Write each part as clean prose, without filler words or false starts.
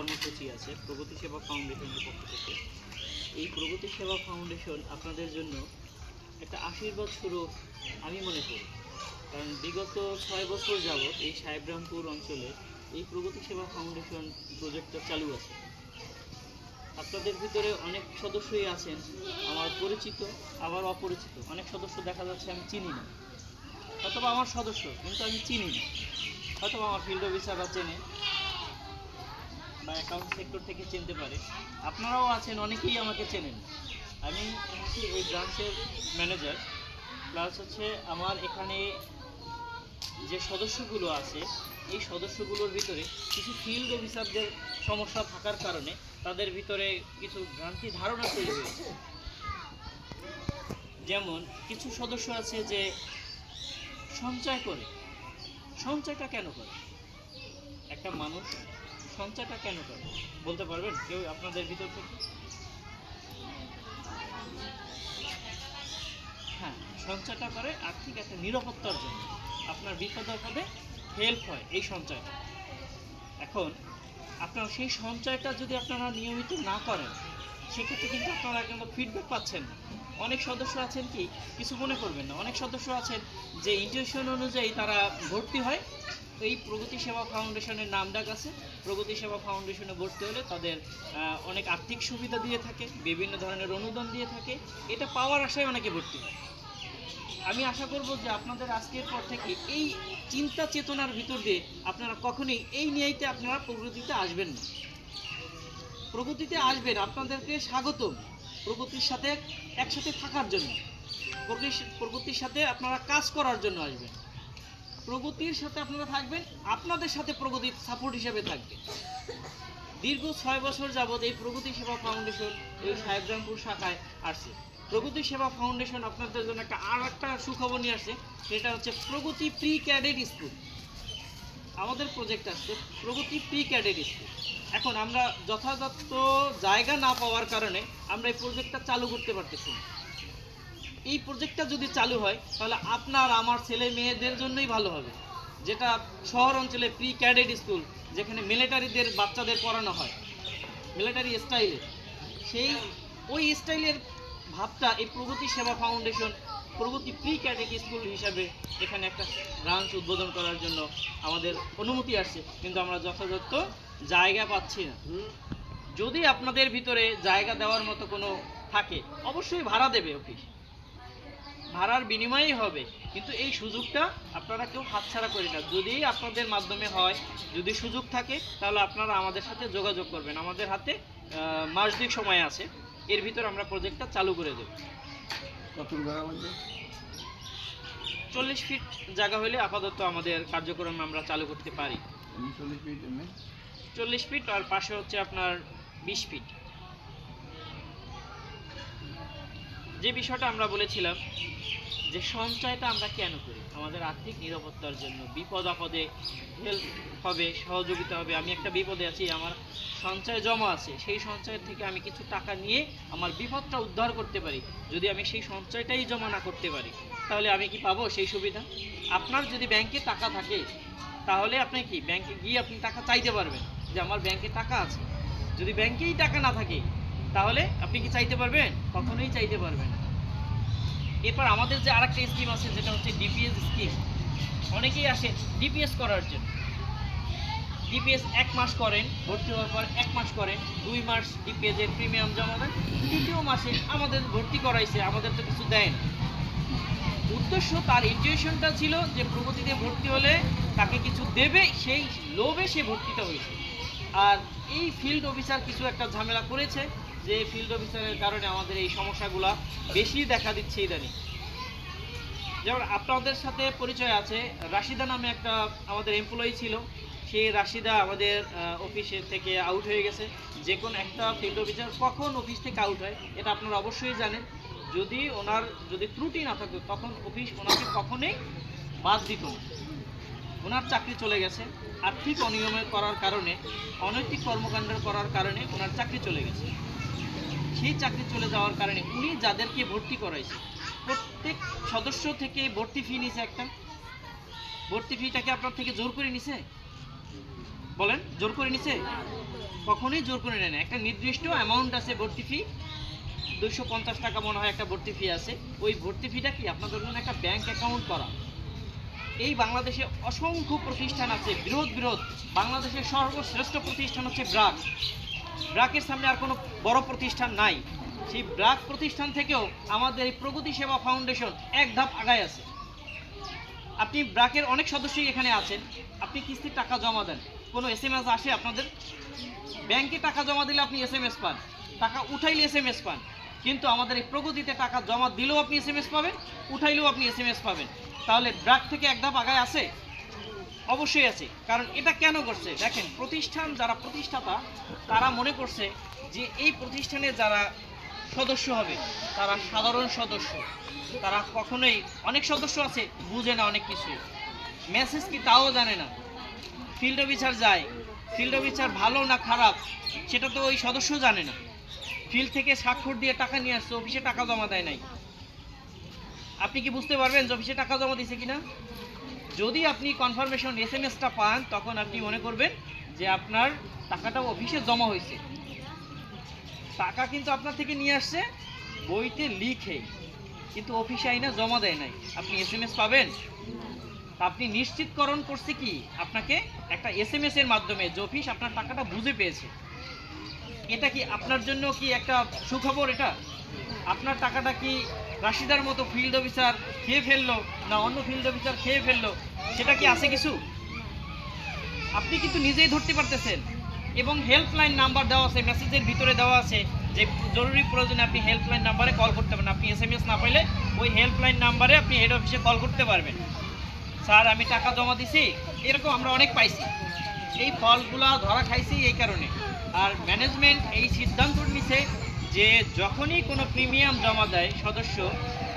কর্মসূচি আছে প্রগতি সেবা ফাউন্ডেশনের পক্ষ থেকে। এই প্রগতি সেবা ফাউন্ডেশন আপনাদের জন্য একটা আশীর্বাদ স্বরূপ আমি মনে করি। কারণ বিগত 6 বছর যাবৎ এই সাহেবরামপুর অঞ্চলে এই প্রগতি সেবা ফাউন্ডেশন প্রজেক্টটা চালু আছে। আপনাদের ভিতরে অনেক সদস্যই আছেন আমার পরিচিত, আবার অপরিচিত। অনেক সদস্য দেখা যাচ্ছে আমি চিনি না, অথবা আমার সদস্য কিন্তু আমি চিনি না, অথবা আমার ফিল্ড অফিসাররা চেনে বা অ্যাকাউন্ট সেক্টর থেকে চিনতে পারে। আপনারাও আছেন, অনেকেই আমাকে চেনেন। আমি হচ্ছে এই ব্রাঞ্চের ম্যানেজার, প্লাস হচ্ছে আমার এখানে যে সদস্যগুলো আছে এই সদস্যগুলোর ভিতরে কিছু ফিল্ড অফিসারদের সমস্যা থাকার কারণে তাদের ভিতরে কিছু ভ্রান্তি ধারণা তৈরি হয়েছে। যেমন কিছু সদস্য আছে যে সঞ্চয় করে। সঞ্চয়টা কেন করে? একটা মানুষ সঞ্চয়টা কেন করে বলতে পারবেন কেউ আপনাদের ভিতর থেকে? হ্যাঁ, সঞ্চয়টা করে আর্থিক একটা নিরাপত্তার জন্য। আপনার বিপদ আপদে হেল্প হয় এই সঞ্চয়টা। এখন আপনার সেই সঞ্চয়টা যদি আপনারা নিয়মিত না করেন, সেক্ষেত্রে কিন্তু আপনারা কিন্তু ফিডব্যাক পাচ্ছেন না। অনেক সদস্য আছেন কি, কিছু মনে করবেন না, অনেক সদস্য আছেন যে ইনটিউশন অনুযায়ী তারা ভর্তি হয় এই প্রগতি সেবা ফাউন্ডেশনের নাম ডাক আছে। প্রগতি সেবা ফাউন্ডেশনে ভর্তি হলে তাদের অনেক আর্থিক সুবিধা দিয়ে থাকে, বিভিন্ন ধরনের অনুদান দিয়ে থাকে। এটা পাওয়ার আশায় অনেকে ভর্তি হয়। আমি আশা করব যে আপনাদের আজকের পর থেকে এই চিন্তা চেতনার ভিতর দিয়ে আপনারা কখনোই এই নিয়েইতে আপনারা প্রগতিতে আসবেন না। প্রগতিতে আসবেন, আপনাদেরকে স্বাগতম প্রগতির সাথে একসাথে থাকার জন্য, প্রগতির সাথে আপনারা কাজ করার জন্য আসবেন। প্রগতির সাথে আপনারা থাকবেন, আপনাদের সাথে প্রগতির সাপোর্ট হিসেবে থাকবে। দীর্ঘ 6 বছর যাবৎ এই প্রগতি সেবা ফাউন্ডেশন এই সাহেবরামপুর শাখায় আসছে। প্রগতি সেবা ফাউন্ডেশন আপনাদের জন্য একটা সুখবর নিয়ে আসছে, সেটা হচ্ছে প্রগতি প্রি ক্যাডেট স্কুল। আমাদের প্রজেক্ট আসছে প্রগতি প্রি ক্যাডেট স্কুল। এখন আমরা যথাযথ জায়গা না পাওয়ার কারণে আমরা এই প্রজেক্টটা চালু করতে পারতেছি না। এই প্রজেক্টটা যদি চালু হয় তাহলে আপনার আমার ছেলে মেয়েদের জন্যই ভালো হবে। যেটা শহর অঞ্চলে প্রি ক্যাডেট স্কুল, যেখানে মিলিটারিদের বাচ্চাদের পড়ানো হয় মিলিটারি স্টাইলে, ওই স্টাইলের ভাবটা এই প্রগতি সেবা ফাউন্ডেশন প্রগতি প্রি ক্যাডেট স্কুল হিসাবে এখানে একটা ব্রাঞ্চ উদ্বোধন করার জন্য আমাদের অনুমতি আসছে, কিন্তু আমরা যথাযথ জায়গা পাচ্ছি না। যদি আপনাদের ভিতরে জায়গা দেওয়ার মতো কোনো থাকে, অবশ্যই ভাড়া দেবে অফিস, ভাড়ার বিনিময়েই হবে, কিন্তু এই সুযোগটা আপনারা কেউ হাতছাড়া করি না। যদি আপনাদের মাধ্যমে হয়, যদি সুযোগ থাকে, তাহলে আপনারা আমাদের সাথে যোগাযোগ করবেন। আমাদের হাতে মাস 2 সময় আছে, এর ভিতর আমরা প্রজেক্টটা চালু করে দেব। কতটুকু জায়গা লাগবে? 40 ফিট জায়গা হলে আপাতত আমাদের কার্যক্রম আমরা চালু করতে পারি। 40 ফিট 40 ফিট আর পাশে হচ্ছে আপনার 20 ফিট। যে বিষয়টা আমরা বলেছিলাম যে সঞ্চয়টা আমরা কেন করি, আমাদের আর্থিক নিরাপত্তার জন্য। বিপদ আপদে হেল্প হবে, সহযোগিতা হবে। আমি একটা বিপদে আছি, আমার সঞ্চয় জমা আছে, সেই সঞ্চয়ের থেকে আমি কিছু টাকা নিয়ে আমার বিপদটা উদ্ধার করতে পারি। যদি আমি সেই সঞ্চয়টাই জমা না করতে পারি, তাহলে আমি কি পাবো সেই সুবিধা? আপনার যদি ব্যাংকে টাকা থাকে, তাহলে আপনি কি ব্যাংকে গিয়ে আপনি টাকা চাইতে পারবেন যে আমার ব্যাংকে টাকা আছে। যদি ব্যাংকেই টাকা না থাকে, তাহলে আপনি কি চাইতে পারবেন? কখনোই চাইতে পারবেন না। এরপর আমাদের যে আরেকটা স্কিম আছে, যেটা হচ্ছে ডিপিএস স্কিম। অনেকেই আসে ডিপিএস করার জন্য। ডিপিএস 1 মাস করেন, ভর্তি হওয়ার পর 1 মাস করেন, 2 মাস ডিপিএসের প্রিমিয়াম জমা দেন, 3য় মাসে আমাদের ভর্তি করাইছে, আমাদের তো কিছু দেয় না। উদ্দেশ্য, তার ইনটিউশনটা ছিল যে প্রগতিতে ভর্তি হলে তাকে কিছু দেবে, সেই লোভে সে ভর্তিটা হয়েছে। আর এই ফিল্ড অফিসার কিছু একটা ঝামেলা করেছে, যে ফিল্ড অফিসারের কারণে আমাদের এই সমস্যাগুলো বেশি দেখা দিচ্ছে ইদানিং। যেমন আপনাদের সাথে পরিচয় আছে, রাশিদা নামে একটা আমাদের এমপ্লয়ি ছিল। সেই রাশিদা আমাদের অফিসে থেকে আউট হয়ে গেছে। যে কোনো একটা ফিল্ড অফিসার কখন অফিস থেকে আউট হয় এটা আপনারা অবশ্যই জানেন। যদি ত্রুটি না থাকতো, তখন অফিস ওনাকে কখনোই বাদ দিত না। ওনার চাকরি চলে গেছে আর্থিক অনিয়মের করার কারণে, অনৈতিক কর্মকাণ্ড করার কারণে ওনার চাকরি চলে গেছে। সেই চাকরি চলে যাওয়ার কারণে উনি যাদেরকে ভর্তি করাইছে, প্রত্যেক সদস্য থেকে ভর্তি ফি নিছে। একটা ভর্তি ফিটাকে আপনার থেকে জোর করে নিছে? বলেন, জোর করে নিছে? কখনোই জোর করে নেয় না। একটা নির্দিষ্ট অ্যামাউন্ট আছে ভর্তি ফি, 250 টাকা মনে হয় একটা ভর্তি ফি আছে। ওই ভর্তি ফিটা কি আপনাদের জন্য একটা ব্যাংক অ্যাকাউন্ট করা। এই বাংলাদেশে অসংখ্য প্রতিষ্ঠান আছে, বৃহৎ বৃহৎ। বাংলাদেশের সর্বশ্রেষ্ঠ প্রতিষ্ঠান হচ্ছে ব্র্যাক। ব্র্যাকের সামনে আর কোনো বড় প্রতিষ্ঠান নাই। সেই ব্র্যাক প্রতিষ্ঠান থেকেও আমাদের এই প্রগতি সেবা ফাউন্ডেশন এক ধাপ আগায় আছে। আপনি ব্র্যাকের অনেক সদস্যই এখানে আছেন, আপনি কিস্তির টাকা জমা দেন, কোনো SMS আসে আপনাদের? ব্যাংকে টাকা জমা দিলে আপনি SMS পান, টাকা উঠাইলে SMS পান, কিন্তু আমাদের এই প্রগতিতে টাকা জমা দিলেও আপনি SMS পাবেন, উঠাইলেও আপনি SMS পাবেন। তাহলে ব্র্যাক থেকে এক ধাপ আগায় আছে? অবশ্যই আছে। কারণ এটা কেন করছে দেখেন, প্রতিষ্ঠান যারা প্রতিষ্ঠাতা তারা মনে করছে যে এই প্রতিষ্ঠানে যারা সদস্য হবে তারা সাধারণ সদস্য, তারা কখনোই, অনেক সদস্য আছে বুঝে না অনেক কিছু, মেসেজ কি তাও জানে না, ফিল্ড অফিসার যায়, ফিল্ড অফিসার ভালো না খারাপ সেটা তো ওই সদস্য জানে না, ফিল্ড থেকে স্বাক্ষর দিয়ে টাকা নিয়ে আসছে, অফিসে টাকা জমা দেয় নাই। আপনি কি বুঝতে পারবেন যে অফিসে টাকা জমা দিয়েছে কিনা? যদি আপনি কনফার্মেশন SMS-টা পান তখন আপনি মনে করবেন যে আপনার টাকাটা অফিসে জমা হয়েছে। টাকা কিন্তু আপনার থেকে নিয়ে আসছে বইতে লিখে, কিন্তু অফিসে আইনা জমা দেয় নাই। আপনি SMS পাবেন? আপনি নিশ্চিতকরণ করছে কি আপনাকে একটা SMS এর মাধ্যমে যে অফিস আপনার টাকাটা বুঝে পেয়েছে। এটা কি আপনার জন্য কি একটা সুখবর? এটা আপনার টাকাটা কি রাশিদার মতো ফিল্ড অফিসার খেয়ে ফেললো না অন্য ফিল্ড অফিসার খেয়ে ফেললো, সেটা কি আছে কিছু? আপনি কিন্তু নিজেই ধরতে পারতেছেন। এবং হেল্পলাইন নাম্বার দেওয়া আছে, মেসেজের ভিতরে দেওয়া আছে যে জরুরি প্রয়োজনে আপনি হেল্পলাইন নাম্বারে কল করতে পারেন। আপনি SMS না পাইলে ওই হেল্পলাইন নাম্বারে আপনি হেড অফিসে কল করতে পারবেন। স্যার আমি টাকা জমা দিছি, এরকম আমরা অনেক পাইছি। এই ফলগুলা ধরা খাইছি এই কারণে। আর ম্যানেজমেন্ট এই সিদ্ধান্ত নিছে যে যখনই কোনো প্রিমিয়াম জমা দেয় সদস্য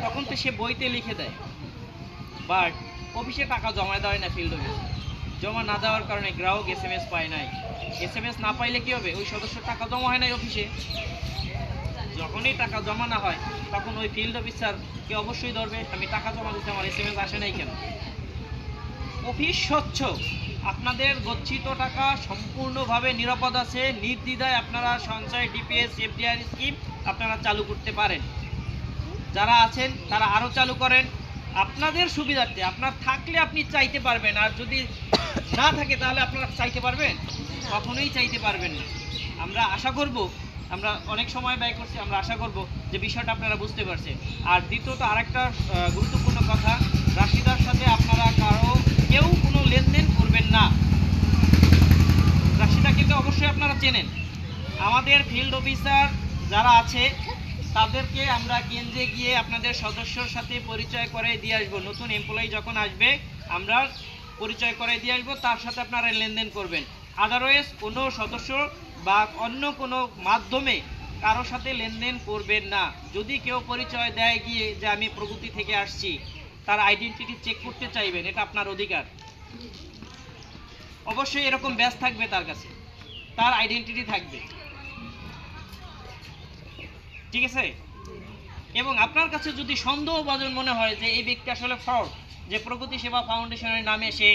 তখন তো সে বইতে লিখে দেয়, বাট অফিসে টাকা জমা দেয় না। ফিল্ড অফিস জমা না দেওয়ার কারণে গ্রাহক SMS পায় নাই। SMS না পাইলে কি হবে? ওই সদস্য টাকা জমা হয় নাই অফিসে। যখনই টাকা জমা না হয় তখন ওই ফিল্ড অফিসারকে অবশ্যই ধরবে, আমি টাকা জমা দিতে আমার SMS আসে নাই কেন। অফিস স্বচ্ছ, আপনাদের গচ্ছিত টাকা সম্পূর্ণভাবে নিরাপদ আছে, নির্দ্বিধায় আপনারা সঞ্চয়, DPS, FDR স্কিম আপনারা চালু করতে পারেন। যারা আছেন তারা আরও চালু করেন আপনাদের সুবিধার্থে। আপনার থাকলে আপনি চাইতে পারবেন, আর যদি না থাকে তাহলে আপনারা চাইতে পারবেন? কখনোই চাইতে পারবেন না। আমরা আশা করব, আমরা অনেক সময় ব্যয় করছি, আমরা আশা করব যে বিষয়টা আপনারা বুঝতে পারছেন। আর দ্বিতীয়ত আরেকটা গুরুত্বপূর্ণ কথা, রাশিদার সাথে আপনারা কেউ কোনো লেনদেন করবেন না। রাশিদাকে তো অবশ্যই আপনারা চেনেন। আমাদের ফিল্ড অফিসার যারা আছে তাদেরকে আমরা কেন্দ্রে গিয়ে আপনাদের সদস্যর সাথে পরিচয় করে দিয়ে আসবো। নতুন এমপ্লয়ি যখন আসবে আমরা পরিচয় করে দিয়ে আসবো, তার সাথে আপনারা লেনদেন করবেন। আদারওয়াইজ কোনো সদস্য বা অন্য কোনো মাধ্যমে কারোর সাথে লেনদেন করবেন না। যদি কেউ পরিচয় দেয় গিয়ে যে আমি প্রগতি থেকে আসছি, তার আইডেন্টিটি চেক করতে চাইবেন, এটা আপনার অধিকার। অবশ্যই এরকম ব্যাচ থাকবে তার কাছে, তার আইডেন্টিটি থাকবে, ঠিক আছে? এবং আপনার কাছে যদি সন্দেহভাজন মনে হয় যে এই ব্যক্তি আসলে ফ্রড, যে প্রগতি সেবা ফাউন্ডেশনের নামে সে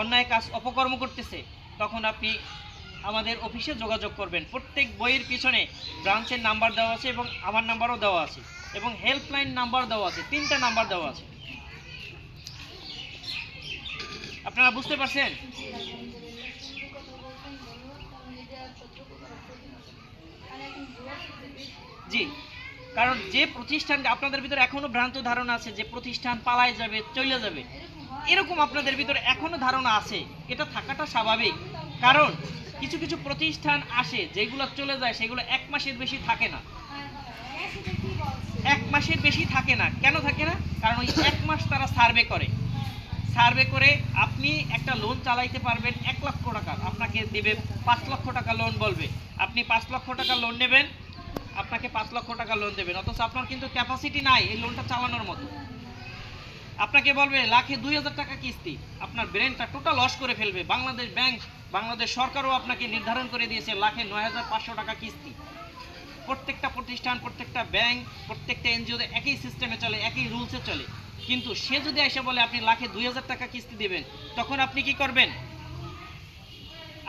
অন্যায় কাজ অপকর্ম করতেছে, তখন আপনি আমাদের অফিসে যোগাযোগ করবেন। প্রত্যেক বইয়ের পিছনে ব্রাঞ্চের নাম্বার দেওয়া আছে এবং আমার নাম্বারও দেওয়া আছে এবং হেল্পলাইন নাম্বার দেওয়া আছে, 3টা নাম্বার দেওয়া আছে। আপনারা বুঝতে পারছেন? জি, কারণ যে প্রতিষ্ঠানকে আপনাদের ভিতরে এখনো ভ্রান্ত ধারণা আছে যে প্রতিষ্ঠান পালায় যাবে, চলে যাবে, এরকম আপনাদের ভিতরে এখনো ধারণা আছে। এটা থাকাটা স্বাভাবিক, কারণ কিছু কিছু প্রতিষ্ঠান আসে যেগুলো চলে যায়, সেগুলো 1 মাসের বেশি থাকে না। 1 মাসের বেশি থাকে না। কেন থাকে না? কারণ ওই 1 মাস তারা সার্ভে করে। সার্ভে করে আপনি একটা লোন চালাইতে পারবেন 1 লক্ষ টাকা, আপনাকে দেবে 5 লক্ষ টাকা লোন বলবে। আপনি 5 লক্ষ টাকা লোন নেবেন, আপনাকে 5 লক্ষ টাকা লোন দেবেন, অথচ আপনার কিন্তু ক্যাপাসিটি নাই এই লোনটা চালানোর মতো। আপনাকে বলবে লাখে 2000 টাকা কিস্তি, আপনার ব্রেনটা টোটাল লস করে ফেলবে। বাংলাদেশ ব্যাংক, বাংলাদেশ সরকারও আপনাকে নির্ধারণ করে দিয়েছে লাখে 9500 টাকা কিস্তি। প্রত্যেকটা প্রতিষ্ঠান, প্রত্যেকটা ব্যাংক, প্রত্যেকটা NGO একই সিস্টেমে চলে, একই রুলসে চলে। কিন্তু সে যদি এসে বলে আপনি লাখে 2000 টাকা কিস্তি দেবেন, তখন আপনি কি করবেন?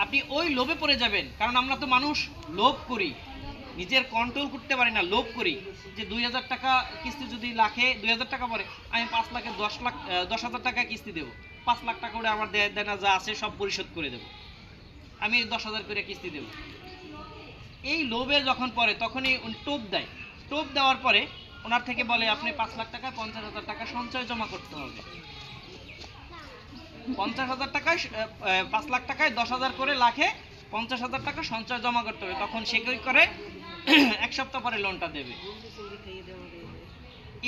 আপনি ওই লোভে পড়ে যাবেন, কারণ আমরা তো মানুষ লোভ করি, নিজের কন্ট্রোল করতে পারি না, লোভ করি যে 2000 টাকা কিস্তি, যদি লাখে 2000 টাকা পড়ে আমি 5 লাখে 10,000 টাকা কিস্তি দেবো, 5 লাখ টাকা করে আমার দেনা যা আছে সব পরিশোধ করে দেবো, আমি 10,000 করে কিস্তি দেবো। এই লোভে যখন পড়ে তখনই উনি টোপ দেয়, টোপ দেওয়ার পরে ওনার থেকে বলে আপনি 5 লাখ টাকায় 50,000 টাকা সঞ্চয় জমা করতে হবে। 50,000 টাকায় 5 লাখ টাকায় 10,000 করে লাখে 50,000 টাকা সঞ্চয় জমা করতে হবে। তখন সে কি করে, 1 সপ্তাহ পরে লোনটা দেবে।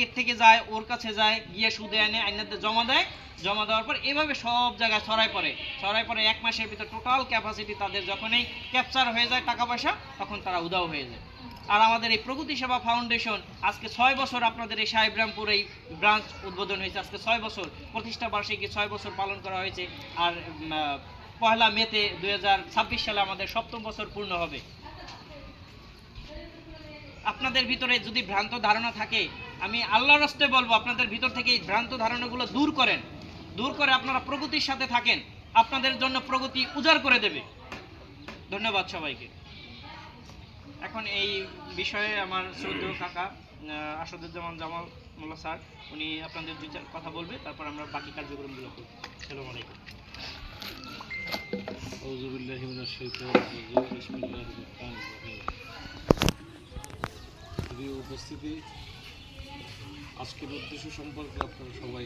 এর থেকে যায়, ওর কাছে যায়, গিয়ে সুদে আনে, আইনাতে জমা দেয়, জমা দেওয়ার পর এভাবে সব জায়গায় ছড়ায় পড়ে 1 মাসের ভিতর টোটাল ক্যাপাসিটি তাদের যখনই ক্যাপচার হয়ে যায় টাকা পয়সা, তখন তারা উধাও হয়ে যায়। আর আমাদের এই প্রগতি সেবা ফাউন্ডেশন আজকে 6 বছর, আপনাদের এই সাহেবরামপুর এই ব্রাঞ্চ উদ্বোধন হয়েছে আজকে 6 বছর, প্রতিষ্ঠা বার্ষিকী 6 বছর পালন করা হয়েছে। আর পয়লা মেতে 2026 সালে আমাদের 7ম বছর পূর্ণ হবে। আপনাদের ভিতরে যদি ভ্রান্ত ধারণা থাকে, আমি আল্লাহর হস্তে বলবো আপনাদের ভিতর থেকে এই ভ্রান্ত ধারণাগুলো দূর করেন, দূর করে আপনারা প্রগতির সাথে থাকেন, আপনাদের জন্য প্রগতি উজাড় করে দেবে। ধন্যবাদ সবাইকে। এখন এই বিষয়ে আমার শ্রদ্ধেয় কাকা আসাদুজ্জামান জামাল মোল্লা স্যার, উনি আপনাদের 2-4 কথা বলবে, তারপর আমরা বাকি কার্যক্রমগুলো করব। আসসালামু আলাইকুম। আউযু বিল্লাহি মিনাশ শাইতানির রাজিম। বিসমিল্লাহির রহমানির রহিম। প্রিয় উপস্থিতি, আজকের উদ্দেশ্য সম্পর্কে আপনারা সবাই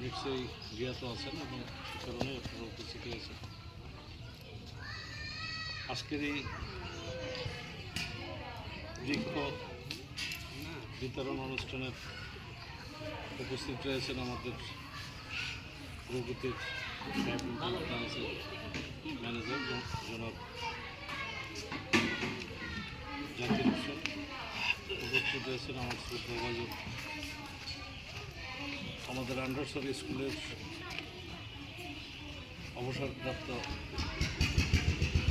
নিশ্চয়ই জ্ঞাত আছেন এবং সে কারণে আপনারা উপস্থিত হয়েছেন। আজকের এই বৃক্ষ বিতরণ অনুষ্ঠানের উপস্থিত রয়েছেন আমাদের প্রগতির ম্যানেজার জনাব জাকির হোসেন, উপস্থিত রয়েছেন আমার সুপারভাইজার, আমাদের আন্ডারসরি স্কুলের অবসরপ্রাপ্ত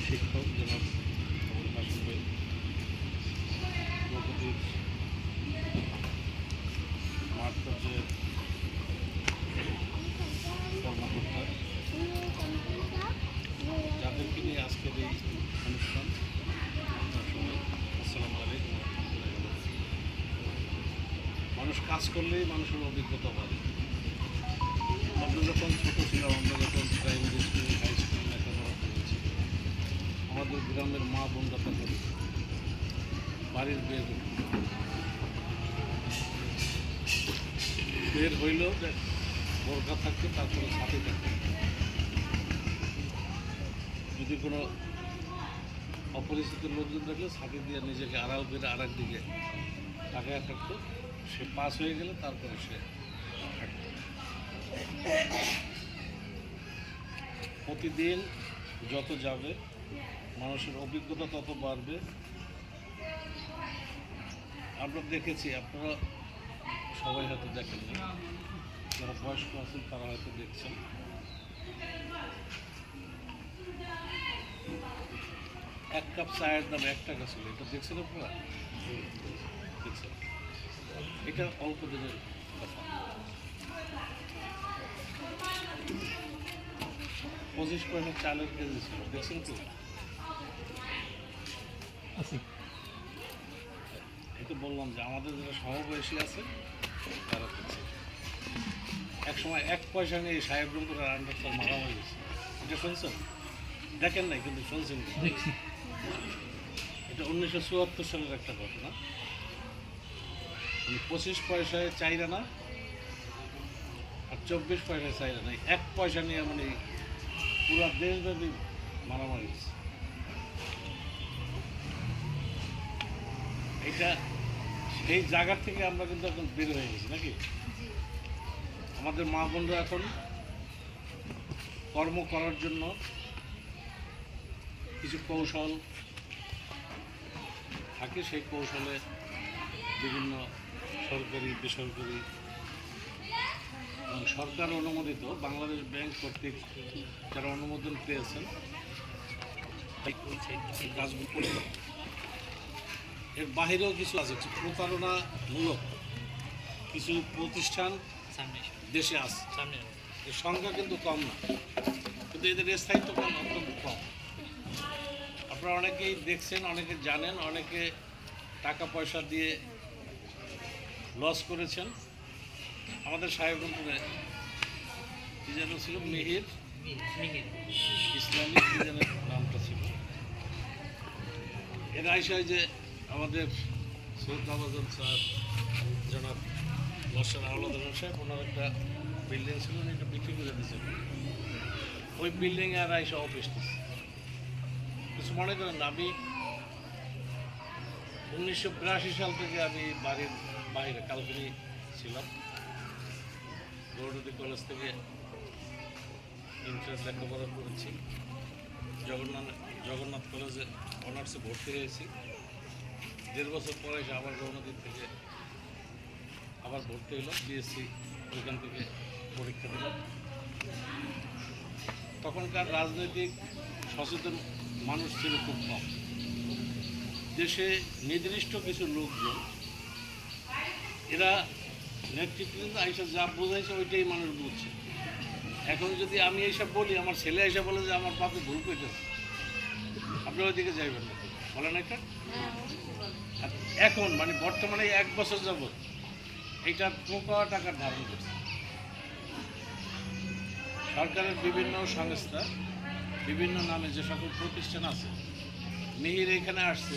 শিক্ষক জনাব আবুল হাসিম ভাই, প্রগতির মাঠ পর্যায়ের কর্মকর্তা, যাদেরকে নিয়ে আজকের এই অনুষ্ঠান। আসসালামু আলাইকুম ওয়া রাহমাতুল্লাহি ওয়া বারাকাতুহু। মানুষ কাজ করলেই মানুষের অভিজ্ঞতা বাড়ে। আমরা যখন ছোটো ছিলাম, আমরা যখন প্রাইমারি স্কুল, হাই স্কুল লেখাপড়া করেছি, আমাদের গ্রামের মা বোনরা তখন বাড়ির বের হইল বোরকা থাকতো, তারপরে ছাতি থাকতো। যদি কোনো অপরিচিত লোকজন দেখলে ছাতি দিয়ে নিজেকে আড়াল করে আর একদিকে তাকায় থাকতো, সে পাস হয়ে গেলে তারপরে সে থাকতো। প্রতিদিন যত যাবে মানুষের অভিজ্ঞতা তত বাড়বে। আমরা দেখেছি, আপনারা সবাই হয়তো দেখেননি, যারা বয়স্ক আছেন তারা হয়তো দেখছেন, 1 কাপ চায়ের দাম 1 টাকা ছিল। এটা দেখছেন আপনারা? দেখছেন? এটা অল্প দিনের কথা। 25 পয়সা চালের কেজি ছিল, দেখছেন কি? এটা বললাম যে আমাদের যারা সমবয়সী আছে তারা দেখছে। এক সময় 1 পয়সা নিয়ে সাহেবরুমপুরের আন্ডারসার মারামারি গেছে। এটা শুনছেন? দেখেন নাই, কিন্তু শুনছেন। দেখছি। এটা 1974 সালের একটা ঘটনা। 25 পয়সায় চাইরানা আর 24 পয়সায় চাইরানা, 1 পয়সা নিয়ে মানে পুরা দেশব্যাপী মারামারি গেছে। এটা সেই জায়গা থেকে আমরা কিন্তু এখন বের হয়ে গেছি নাকি? আমাদের মা বোনরা এখন কর্ম করার জন্য কিছু কৌশল থাকে, সেই কৌশলে বিভিন্ন সরকারি, বেসরকারি এবং সরকার অনুমোদিত বাংলাদেশ ব্যাংক কর্তৃক যারা অনুমোদন পেয়েছেন এই কাজগুলো করে। এর বাহিরেও কিছু আছে, প্রতারণামূলক কিছু প্রতিষ্ঠান দেশে আছে। এর সংখ্যা কিন্তু কম না, কিন্তু এদের স্থায়িত্বকাল অত্যন্ত কম। আপনারা অনেকেই দেখছেন, অনেকে জানেন, অনেকে টাকা পয়সা দিয়ে লস করেছেন। আমাদের সাহেবগঞ্জে কি যেন ছিল, মিহির ইসলামিক কি যেন নামটা ছিল, এর আইসায় যে আমাদের সৈয়দ নবাজন স্যার, জনাব বর্ষার আওলাদ সাহেব, ওনার একটা বিল্ডিং ছিল, উনি এটা বিক্রি করে দিয়েছেন। ওই বিল্ডিংয়ে আর আইসা অফিস দিচ্ছে। কিছু মনে করেন না, আমি 1982 সাল থেকে আমি বাড়ির বাইরে কালকিনি ছিলাম। গৌরদী কলেজ থেকে ইন্টার লেখাপড়া করেছি। জগন্নাথ কলেজে অনার্সে ভর্তি হয়েছি। 1.5 বছর পরে এসে আবার গৌরদী থেকে আবার ভর্তি হলাম, বিএসসি ওইখান থেকে পরীক্ষা দিলাম। তখনকার রাজনৈতিক সচেতন মানুষ ছিল খুব কম। দেশে নির্দিষ্ট কিছু লোকজন, এরা নেতৃত্বে আইসা যা বোঝাইছে ওইটাই মানুষ বুঝছে। এখন যদি আমি এইসব বলি, আমার ছেলে এসে বলে যে আমার বাপে ভুল করতেছে, আপনি ওইদিকে যাইবেন না, বলেন এটা। আর এখন মানে বর্তমানে 1 বছর যাবত এইটার প্রকার টাকার ধারণ করছে। সরকারের বিভিন্ন সংস্থা, বিভিন্ন নামে যে সকল প্রতিষ্ঠান আছে, মিহির এখানে আসছে,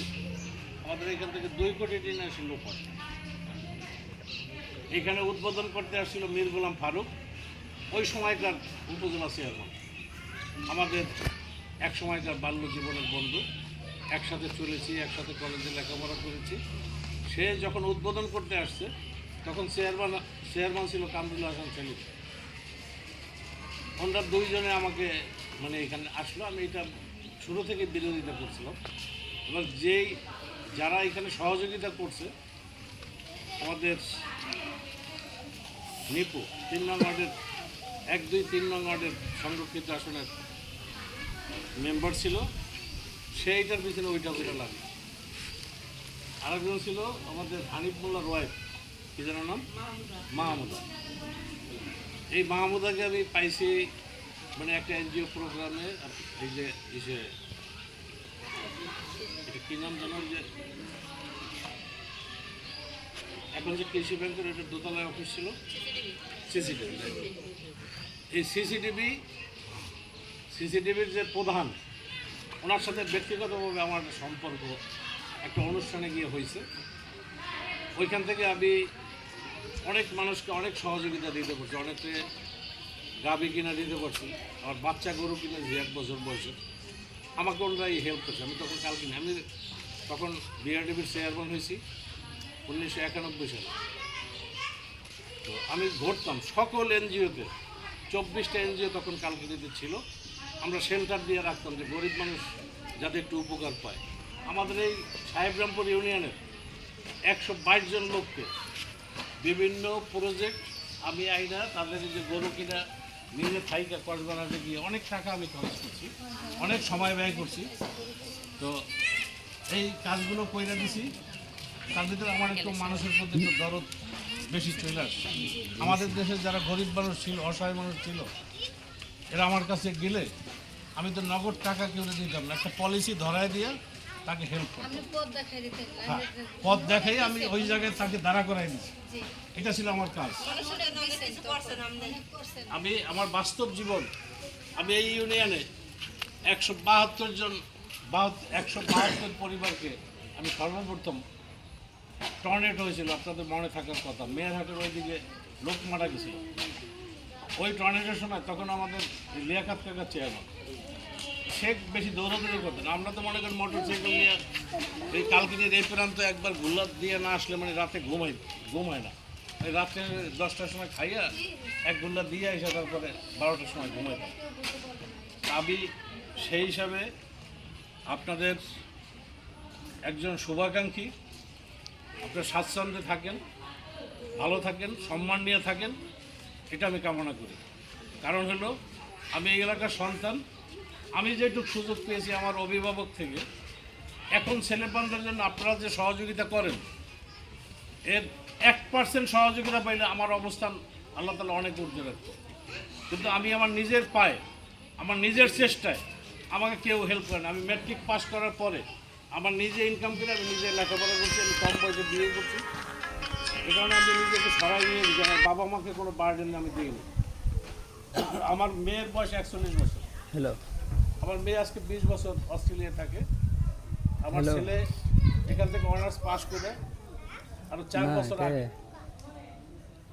আমাদের এখান থেকে 2 কোটি টাকা এসে লোক হয়। এখানে উদ্বোধন করতে আসছিল মীর গোলাম ফারুক, ওই সময়কার উপজেলা চেয়ারম্যান, আমাদের এক সময়কার বাল্য জীবনের বন্ধু, একসাথে চলেছি, একসাথে কলেজে লেখাপড়া করেছি। সে যখন উদ্বোধন করতে আসছে তখন চেয়ারম্যান ছিল কামরুল হাসান সেলিম। ওনারা 2 জনে আমাকে মানে এখানে আসলো। আমি এটা শুরু থেকে বিরোধিতা করছিলাম, এবং যারা এখানে সহযোগিতা করছে, আমাদের নিপু 3 নং ওয়ার্ডের 1, 2, 3 নং ওয়ার্ডের সংরক্ষিত আসনের মেম্বার ছিল, সেইটার পিছনে ওইটা লাগলো। আরেকজন ছিল আমাদের হানিফ মোল্লার ওয়াইফ, কি যেন নাম, মাহমুদা। এই মাহমুদাকে আমি পাইছি মানে একটা এনজিও প্রোগ্রামে, এই যে এটা কী নাম জানো, যে এখন যে কৃষি ব্যাংকের একটা দোতলায় অফিস ছিল, সিসিটিভি। এই সিসিটিভির যে প্রধান, ওনার সাথে ব্যক্তিগতভাবে আমার সম্পর্ক একটা অনুষ্ঠানে গিয়ে হয়েছে। ওইখান থেকে আমি অনেক মানুষকে অনেক সহযোগিতা দিতে পারছি, অনেকে গাভি কিনা দিতে পারছি, আর বাচ্চা গরু কিনে 1 বছর বয়সে আমাকে ওনারাই হেল্প করছে। আমি তখন আমি তখন বিআরডিবির চেয়ারম্যান হয়েছি 1991 সালে। তো আমি ঘুরতাম সকল এনজিওতে, 24টা এনজিও তখন কালকিনিতে ছিল। আমরা শেল্টার দিয়ে রাখতাম যে গরিব মানুষ যাতে একটু উপকার পায়। আমাদের এই সাহেবরামপুর ইউনিয়নের 122 জন লোককে বিভিন্ন প্রজেক্ট আমি আইনা তাদের যে গরু কিনা নিজে থাইকা কক্সবাজারে গিয়ে অনেক টাকা আমি খরচ করছি, অনেক সময় ব্যয় করছি। তো এই কাজগুলো কইরা দিছি। তার ভিতরে আমার একটু মানুষের প্রতি একটু দরদ বেশি চলে আসছে। আমাদের দেশে যারা গরিব মানুষ ছিল, অসহায় মানুষ ছিল, এরা আমার কাছে গেলে আমি তো নগদ টাকা কেউ দিতাম না, একটা পলিসি ধরায় দিয়ে তাকে হেল্প করতাম। হ্যাঁ, পথ দেখাই আমি ওই জায়গায় তাকে দাঁড়া করাই দিচ্ছি। এটা ছিল আমার কাজ। আমি আমার বাস্তব জীবন, আমি এই ইউনিয়নে 172 পরিবারকে আমি সর্বপ্রথম, টর্নেডো হয়েছিল আপনাদের মনে থাকার কথা, মেয়েরহাটের ওইদিকে লোক মারা গেছিল। ওই টর্নেডোর সময় তখন আমাদের লিয়াকাত কাকা চেয়ারম্যান, শেখ বেশি দৌড়াদৌড়ি করতেন। আমরা তো মনে করেন মোটর সাইকেল নিয়ে এই কালকিনির এই প্রান্ত একবার ঘুলা দিয়ে না আসলে মানে রাতে ঘুমায় না। এই রাত্রে 10টার সময় খাইয়া 1 ঘন্টা দিয়ে এসে তারপরে 12টার সময় ঘুমাইতাম। আমি সেই হিসাবে আপনাদের একজন শুভাকাঙ্ক্ষী, আপনার স্বাচ্ছন্দ্যে থাকেন, ভালো থাকেন, সম্মান নিয়ে থাকেন, এটা আমি কামনা করি। কারণ হলো আমি এই এলাকার সন্তান। আমি যেটুকু সুযোগ পেয়েছি আমার অভিভাবক থেকে, এখন ছেলেপানদের জন্য আপনারা যে সহযোগিতা করেন, এর 1% সহযোগিতা পাইলে আমার অবস্থান আল্লাহ তাআলা অনেক ঊর্ধ্বে রাখত। কিন্তু আমি আমার নিজের পায়ে আমার নিজের চেষ্টায় আমাকে কেউ হেল্প করে না। আমি ম্যাট্রিক পাস করার পরে আমার নিজে ইনকাম করে আমি নিজে লেখাপড়া করছি, আমি কম বয়সে বিয়ে করছি। এই কারণে আমি নিজেকে সরাই নিয়ে যে আমার বাবা মাকে কোনো বার্ডেন আমি দিইনি। আমার মেয়ের বয়স 41 বছর। হ্যালো আমার মেয়ে আজকে 20 বছর অস্ট্রেলিয়া থাকে। আমার Hello. ছেলে এখান থেকে অনার্স পাস করে আরো 4 না, বছর কে? আগে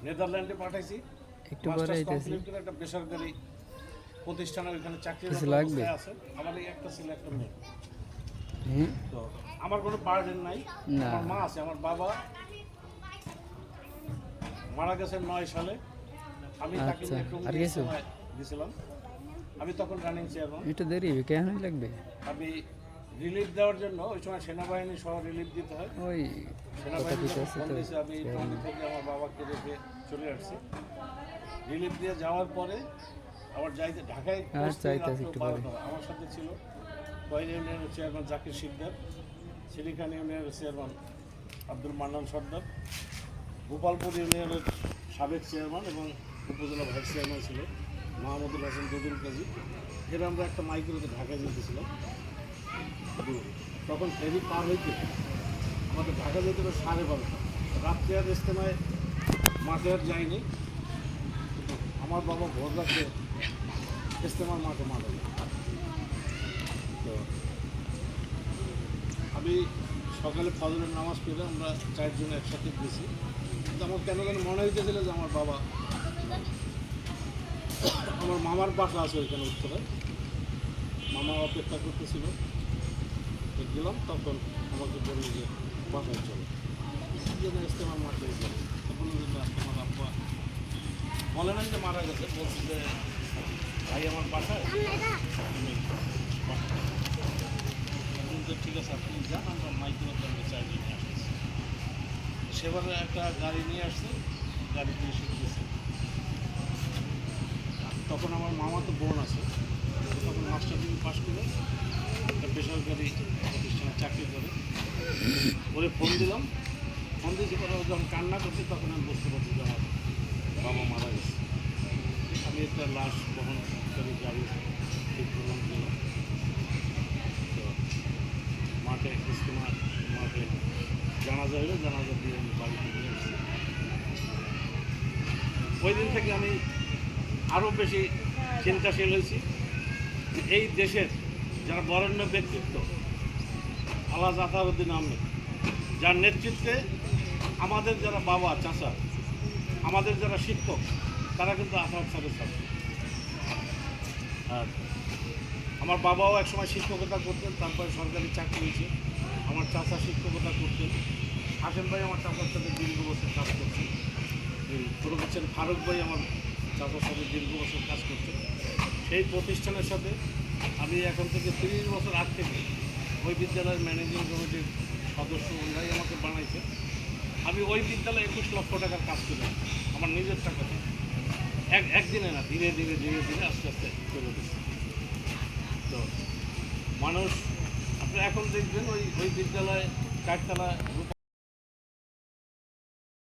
নেদারল্যান্ডে পাঠাইছি। একটু পরে মাস্টার্স আইতেছি। কমপ্লিট করে একটা বেসরকারি প্রতিষ্ঠানে ওইখানে চাকরির কিছু অবস্থায় লাগবে? আছে। আমার এই একটা ছেলে একটা মেয়ে। হুম তো আমার কোনো বার্ডেন নাই। না। আমার মা আছে, আমার বাবা মারা গেছেন 9 সালে। আমি তাকে আচ্ছা, নিয়ে একটু আর কিছু? দিয়েছিলাম। আমি তখন রানিং চেয়ারম্যান। একটু দেরি হবে, কেন লাগবে? আমি রিলিফ দেওয়ার জন্য ওই সময় সেনাবাহিনী সহ রিলিফ দিতে হয়। ওই কথা সেনাবাহিনী কিছু যখন আছে ফোন তো দিয়েছে, আমি টঙ্গী থেকে আমার বাবাকে রেখে চলে আসছি। রিলিফ দিয়ে যাওয়ার পরে আবার যাইতে ঢাকায় পৌঁছতে যাইতেছি রাত্র একটু পরে। 12টা। আমার সাথে ছিল কয়েল ইউনিয়নের চেয়ারম্যান জাকির শিকদার, সিলিখান ইউনিয়নের চেয়ারম্যান আব্দুল মান্নান সর্দার, গোপালপুর ইউনিয়নের সাবেক চেয়ারম্যান এবং উপজেলা ভাইস চেয়ারম্যান ছিল মাহমুদুল হাসান দদুল কাজী। এর আমরা একটা মাইক্রোতে ঢাকায় যেতেছিলাম। তখন ফেরি পার হইতে আমাদের ঢাকা যেতে হবে 12:30। রাত্রে আর ইস্তেমায় মাঠে আর যায়নি। আমার বাবা ভোর রাতে ইস্তেমার মাঠে মারা যায়। তো আমি সকালে ফজরের নামাজ পড়ে আমরা 4 জন একসাথে গেছি। কিন্তু আমার কেন যেন মনে হইতেছিল যে আমার বাবা, আমার মামার বাসা আছে ওইখানে উত্তরে, মামা অপেক্ষা করতেছিল। তো গেলাম, তখন আমাকে বলল যে বাসায় চলো, ইস্তেমার মাঠে গেল। তখন তোমার আব্বা বলে নাই যে মারা গেছে, বলছি যে ভাই আমার বাসায়, আমি বাসায়। কিন্তু ঠিক আছে আপনি যান, আমরা মাইক্রোতে আমরা 4 জন নিয়ে আসতেছি। সেবারে একটা গাড়ি নিয়ে আসছে, গাড়ি দিয়ে শিখতেছে। তখন আমার মামা তো বোন আছে, তখন মাস্টার ডিগ্রি পাস করে একটা বেসরকারি প্রতিষ্ঠানে চাকরি করে। ওরে ফোন দিলাম, ফোন দিতে পরে ও যখন কান্না করছে তখন আমি বুঝতে পারছি যে আমার বাবা মারা গেছে। আমি একটা লাশ বহন করে গাড়ি ঠিক করলাম, গেলাম। তো মাঠে ইস্তেমার মাঠে জানাজা হইলো, জানাজা দিয়ে আমি বাড়িতে নিয়ে আসছি। ওই দিন থেকে আমি আরও বেশি চিন্তাশীল হয়েছি যে এই দেশের যারা বরেণ্য ব্যক্তিত্ব, আল্লাহ আতাউদ্দিন আহমেদ, যার নেতৃত্বে আমাদের যারা বাবা চাচা, আমাদের যারা শিক্ষক, তারা কিন্তু আসাদ স্যারের ছাত্র। আর আমার বাবাও একসময় শিক্ষকতা করতেন, তারপরে সরকারি চাকরি হয়েছে। আমার চাচা শিক্ষকতা করতেন। হাসেম ভাই আমার চাচার সাথে দীর্ঘ বছর কাজ করছেন। প্রফেসর ফারুক ভাই আমার চাচার সাথে দীর্ঘ বছর কাজ করছেন। সেই প্রতিষ্ঠানের সাথে আমি এখন থেকে 30 বছর আগ থেকে ওই বিদ্যালয়ের ম্যানেজিং কমিটির সদস্য, ওনারাই আমাকে বানাইছে। আমি ওই বিদ্যালয়ে 21 লক্ষ টাকার কাজ করি আমার নিজের টাকা দিয়ে। একদিনে না, ধীরে ধীরে ধীরে ধীরে আস্তে আস্তে করে দিচ্ছি। তো মানুষ, আপনি এখন দেখবেন ওই বিদ্যালয়ে 4 তলা